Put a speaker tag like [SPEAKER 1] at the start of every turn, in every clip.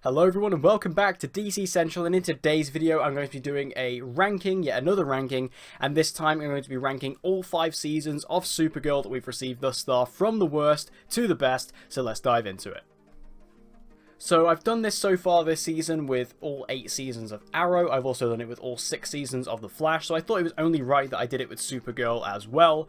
[SPEAKER 1] Hello everyone and welcome back to DC Central, and in today's video I'm going to be doing a ranking, yet another ranking, and this time I'm going to be ranking all 5 seasons of Supergirl that we've received thus far, from the worst to the best, so let's dive into it. So I've done this so far this season with all 8 seasons of Arrow. I've also done it with all 6 seasons of The Flash, so I thought it was only right that I did it with Supergirl as well.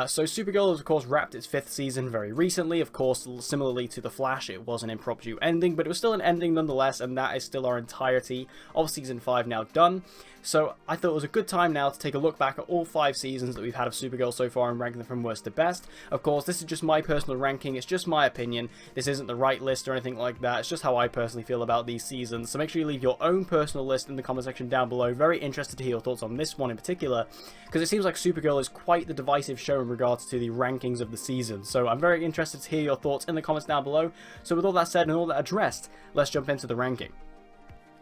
[SPEAKER 1] So Supergirl has of course wrapped its 5th season very recently. Of course, similarly to The Flash, it was an impromptu ending, but it was still an ending nonetheless, and that is still our entirety of season 5 now done. So I thought it was a good time now to take a look back at all 5 seasons that we've had of Supergirl so far and rank them from worst to best. Of course, this is just my personal ranking, it's just my opinion. This isn't the right list or anything like that, it's just how I personally feel about these seasons. So make sure you leave your own personal list in the comment section down below. Very interested to hear your thoughts on this one in particular, because it seems like Supergirl is quite the divisive show in regards to the rankings of the season. So I'm very interested to hear your thoughts in the comments down below. So with all that said and all that addressed, let's jump into the ranking.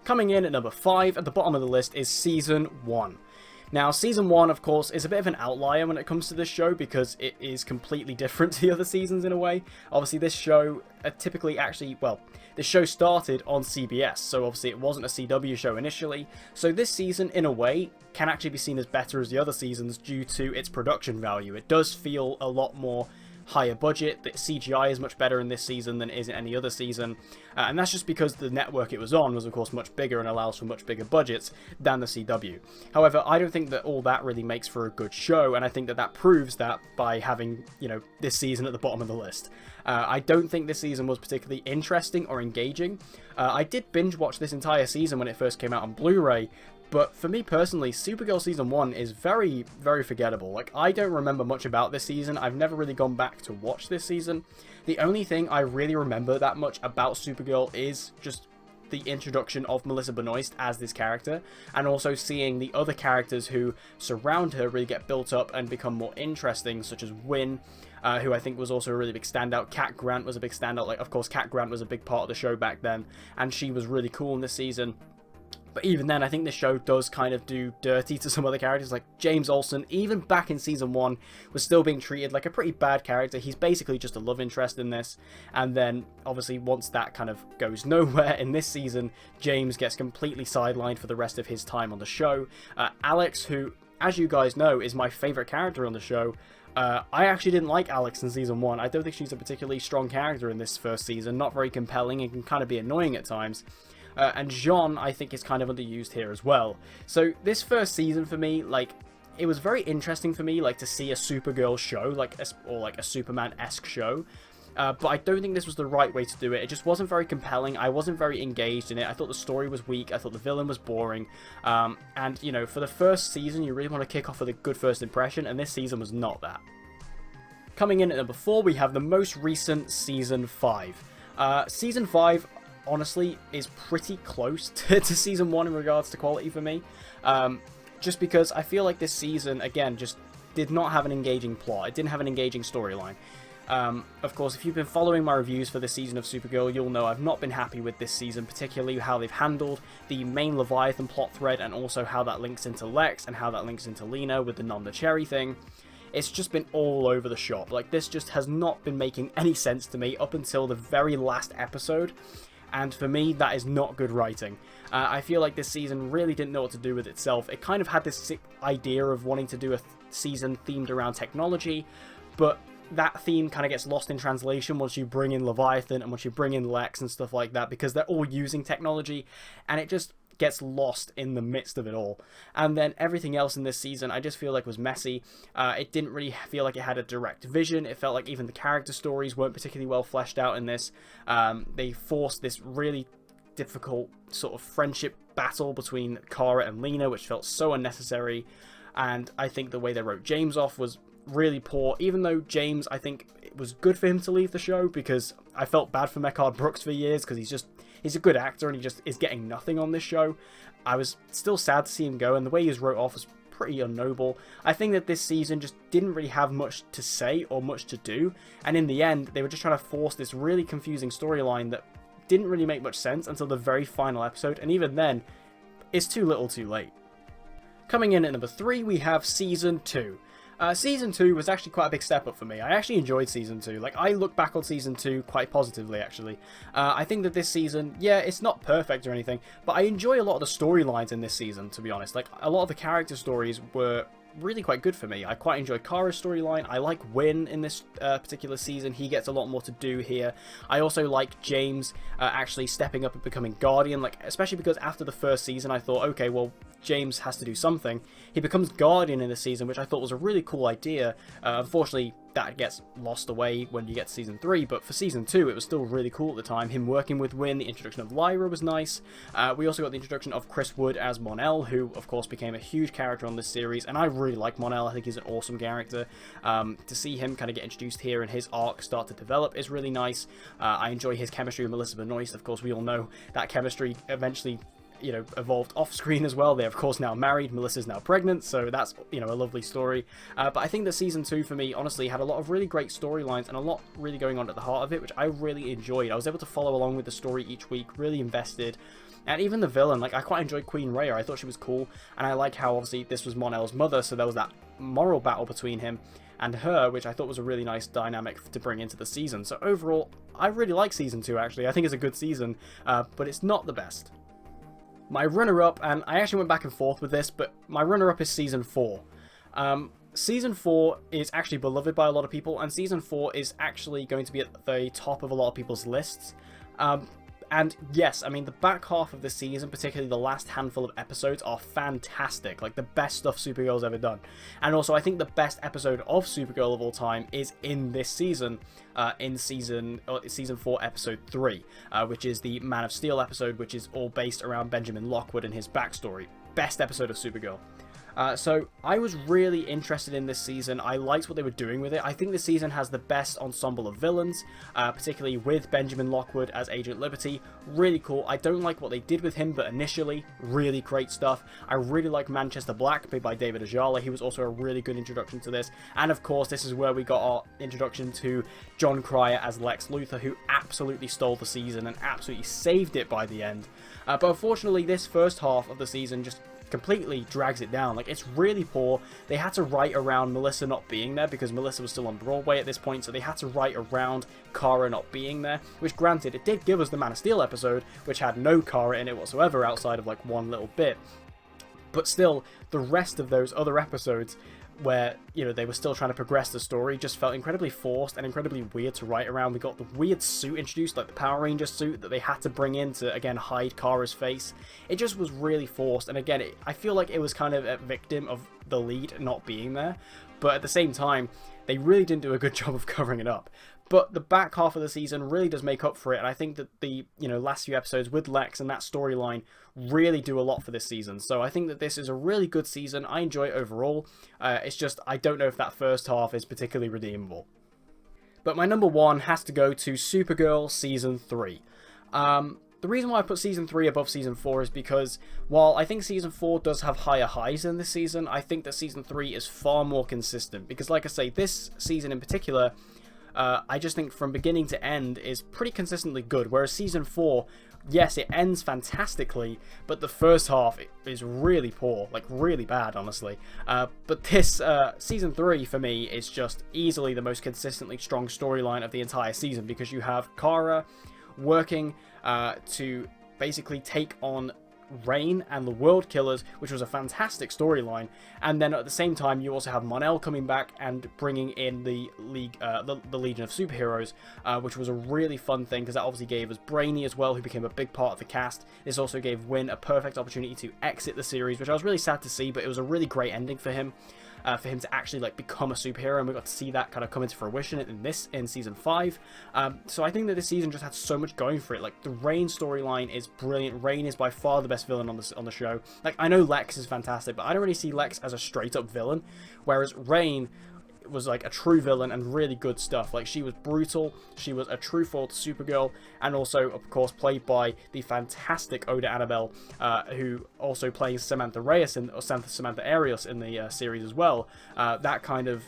[SPEAKER 1] Coming in at number 5 at the bottom of the list is Season 1. Now, Season 1, of course, is a bit of an outlier when it comes to this show because it is completely different to the other seasons in a way. Obviously, this show this show started on CBS, so obviously it wasn't a CW show initially. So this season, in a way, can actually be seen as better as the other seasons due to its production value. It does feel a lot more higher budget. The CGI is much better in this season than it is in any other season, and that's just because the network it was on was of course much bigger and allows for much bigger budgets than the CW. However, I don't think that all that really makes for a good show, and I think that that proves that by having, you know, this season at the bottom of the list. I don't think this season was particularly interesting or engaging. I did binge watch this entire season when it first came out on Blu-ray, but for me personally, Supergirl Season 1 is very, very forgettable. Like, I don't remember much about this season. I've never really gone back to watch this season. The only thing I really remember that much about Supergirl is just the introduction of Melissa Benoist as this character, and also seeing the other characters who surround her really get built up and become more interesting, such as Wynn, who I think was also a really big standout. Cat Grant was a big standout. Like, of course, Cat Grant was a big part of the show back then, and she was really cool in this season. But even then, I think this show does kind of do dirty to some other characters, like James Olsen, even back in Season 1, was still being treated like a pretty bad character. He's basically just a love interest in this, and then, obviously, once that kind of goes nowhere in this season, James gets completely sidelined for the rest of his time on the show. Alex, who, as you guys know, is my favourite character on the show, I actually didn't like Alex in Season 1. I don't think she's a particularly strong character in this first season, not very compelling, and can kind of be annoying at times. And Jean, I think, is kind of underused here as well. So this first season for me, like, it was very interesting for me, like, to see a Supergirl show, or like a Superman-esque show. But I don't think this was the right way to do it. It just wasn't very compelling. I wasn't very engaged in it. I thought the story was weak. I thought the villain was boring. And, you know, for the first season, you really want to kick off with a good first impression, and this season was not that. Coming in at number 4, we have the most recent Season 5. Season 5... honestly, is pretty close to Season 1 in regards to quality for me. Just because I feel like this season, again, just did not have an engaging plot. It didn't have an engaging storyline. Of course, if you've been following my reviews for this season of Supergirl, you'll know I've not been happy with this season, particularly how they've handled the main Leviathan plot thread, and also how that links into Lex, and how that links into Lena with the non-the-cherry thing. It's just been all over the shop. Like, this just has not been making any sense to me up until the very last episode. And for me, that is not good writing. I feel like this season really didn't know what to do with itself. It kind of had this sick idea of wanting to do a season themed around technology, but that theme kind of gets lost in translation once you bring in Leviathan and once you bring in Lex and stuff like that, because they're all using technology, and it just gets lost in the midst of it all. And then everything else in this season I just feel like was messy. It didn't really feel like it had a direct vision. It felt like even the character stories weren't particularly well fleshed out in this. They forced this really difficult sort of friendship battle between Kara and Lena, which felt so unnecessary, and I think the way they wrote James off was really poor, even though James, I think it was good for him to leave the show, because I felt bad for Mechard Brooks for years, because he's a good actor and he just is getting nothing on this show. I was still sad to see him go, and the way he was wrote off was pretty unnoble. I think that this season just didn't really have much to say or much to do, and in the end they were just trying to force this really confusing storyline that didn't really make much sense until the very final episode, and even then, it's too little too late. Coming in at number 3, we have Season 2. Season 2 was actually quite a big step up for me. I actually enjoyed Season 2. Like, I look back on Season 2 quite positively, actually. I think that this season, yeah, it's not perfect or anything, but I enjoy a lot of the storylines in this season, to be honest. Like, a lot of the character stories were really quite good for me. I quite enjoy Kara's storyline. I like Win in this particular season. He gets a lot more to do here. I also like James actually stepping up and becoming Guardian, like, especially because after the first season I thought, okay, well, James has to do something. He becomes Guardian in this season, which I thought was a really cool idea. Unfortunately, that gets lost away when you get to Season 3, but for Season 2, it was still really cool at the time. Him working with Win, the introduction of Lyra was nice. We also got the introduction of Chris Wood as Mon-El, who, of course, became a huge character on this series, and I really like Mon-El. I think he's an awesome character. To see him kind of get introduced here and his arc start to develop is really nice. I enjoy his chemistry with Melissa Benoist. Of course, we all know that chemistry eventually, you know, evolved off screen as well. They're of course now married. Melissa's now pregnant, so that's, you know, a lovely story. But I think that Season 2 for me honestly had a lot of really great storylines and a lot really going on at the heart of it, which I really enjoyed. I was able to follow along with the story each week, really invested. And even the villain, like, I quite enjoyed Queen Rhea. I thought she was cool, and I like how obviously this was Mon-El's mother, so there was that moral battle between him and her, which I thought was a really nice dynamic to bring into the season. So overall, I really like Season 2 actually. I think it's a good season, but it's not the best. My runner-up, and I actually went back and forth with this, but my runner-up is Season 4. Season 4 is actually beloved by a lot of people, and Season 4 is actually going to be at the top of a lot of people's lists. And yes, I mean, the back half of the season, particularly the last handful of episodes, are fantastic. Like, the best stuff Supergirl's ever done. And also, I think the best episode of Supergirl of all time is in this season, in Season 4, Episode 3, which is the Man of Steel episode, which is all based around Benjamin Lockwood and his backstory. Best episode of Supergirl. So I was really interested in this season. I liked what they were doing with it. I think this season has the best ensemble of villains, particularly with Benjamin Lockwood as Agent Liberty. Really cool. I don't like what they did with him, but initially, really great stuff. I really like Manchester Black, played by David Ajala. He was also a really good introduction to this. And of course, this is where we got our introduction to John Cryer as Lex Luthor, who absolutely stole the season and absolutely saved it by the end. But unfortunately, this first half of the season just completely drags it down. Like, it's really poor. They had to write around Melissa not being there because Melissa was still on Broadway at this point, so they had to write around Kara not being there, which granted, it did give us the Man of Steel episode, which had no Kara in it whatsoever outside of like one little bit. But still, the rest of those other episodes where, you know, they were still trying to progress the story just felt incredibly forced and incredibly weird to write around. We got the weird suit introduced, like the Power Ranger suit that they had to bring in to, again, hide Kara's face. It just was really forced, and again, I feel like it was kind of a victim of the lead not being there, but at the same time, they really didn't do a good job of covering it up. But the back half of the season really does make up for it, and I think that the, you know, last few episodes with Lex and that storyline really do a lot for this season. So I think that this is a really good season. I enjoy it overall. It's just, I don't know if that first half is particularly redeemable. But my number one has to go to Supergirl Season 3. The reason why I put Season 3 above Season 4 is because, while I think Season 4 does have higher highs than this season, I think that Season 3 is far more consistent. Because, like I say, this season in particular, I just think from beginning to end is pretty consistently good, whereas Season 4, yes, it ends fantastically, but the first half is really poor, like really bad, honestly. But this Season 3, for me, is just easily the most consistently strong storyline of the entire season, because you have Kara working to basically take on Reign and the World Killers, which was a fantastic storyline, and then at the same time you also have Mon-El coming back and bringing in the League, the Legion of Superheroes, which was a really fun thing because that obviously gave us Brainy as well, who became a big part of the cast. This also gave Win a perfect opportunity to exit the series, which I was really sad to see, but it was a really great ending for him. For him to actually like become a superhero, and we got to see that kind of come into fruition in Season 5. So I think that this season just had so much going for it. Like, the Reign storyline is brilliant. Reign is by far the best villain on the show. Like, I know Lex is fantastic, but I don't really see Lex as a straight up villain, whereas Reign was like a true villain and really good stuff. Like, she was brutal, she was a true foil to Supergirl, and also of course played by the fantastic Oda Annabelle, who also plays Samantha Arias in the series as well. That kind of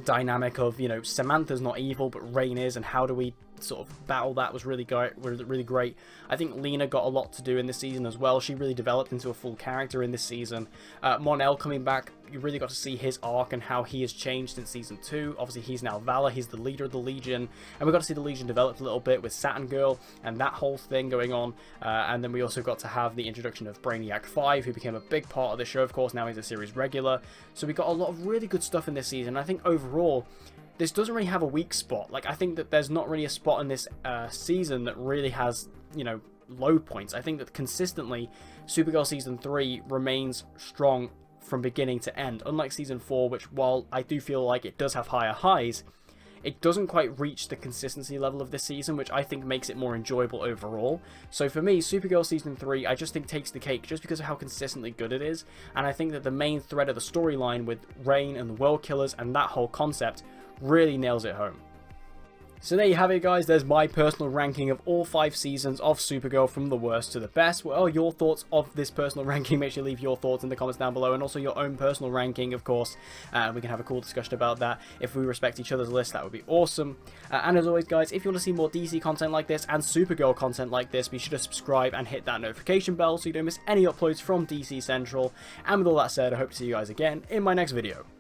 [SPEAKER 1] dynamic of, you know, Samantha's not evil but Reign is, and how do we sort of battle that was really great. I think Lena got a lot to do in this season as well. She really developed into a full character in this season. Mon-El coming back, you really got to see his arc and how he has changed since season 2. Obviously, he's now Valor, he's the leader of the Legion, and we got to see the Legion develop a little bit with Saturn Girl and that whole thing going on. And then we also got to have the introduction of Brainiac 5, who became a big part of the show. Of course, now he's a series regular. So we got a lot of really good stuff in this season. I think overall, this doesn't really have a weak spot. Like, I think that there's not really a spot in this season that really has, you know, low points. I think that consistently, Supergirl Season 3 remains strong from beginning to end. Unlike Season 4, which, while I do feel like it does have higher highs, it doesn't quite reach the consistency level of this season, which I think makes it more enjoyable overall. So for me, Supergirl Season 3, I just think takes the cake just because of how consistently good it is. And I think that the main thread of the storyline with Reign and the World Killers and that whole concept really nails it home. So there you have it, guys. There's my personal ranking of all 5 seasons of Supergirl from the worst to the best. What are your thoughts of this personal ranking? Make sure you leave your thoughts in the comments down below, and also your own personal ranking, of course. We can have a cool discussion about that. If we respect each other's list, that would be awesome. And as always, guys, if you want to see more DC content like this and Supergirl content like this, be sure to subscribe and hit that notification bell so you don't miss any uploads from DC Central. And with all that said, I hope to see you guys again in my next video.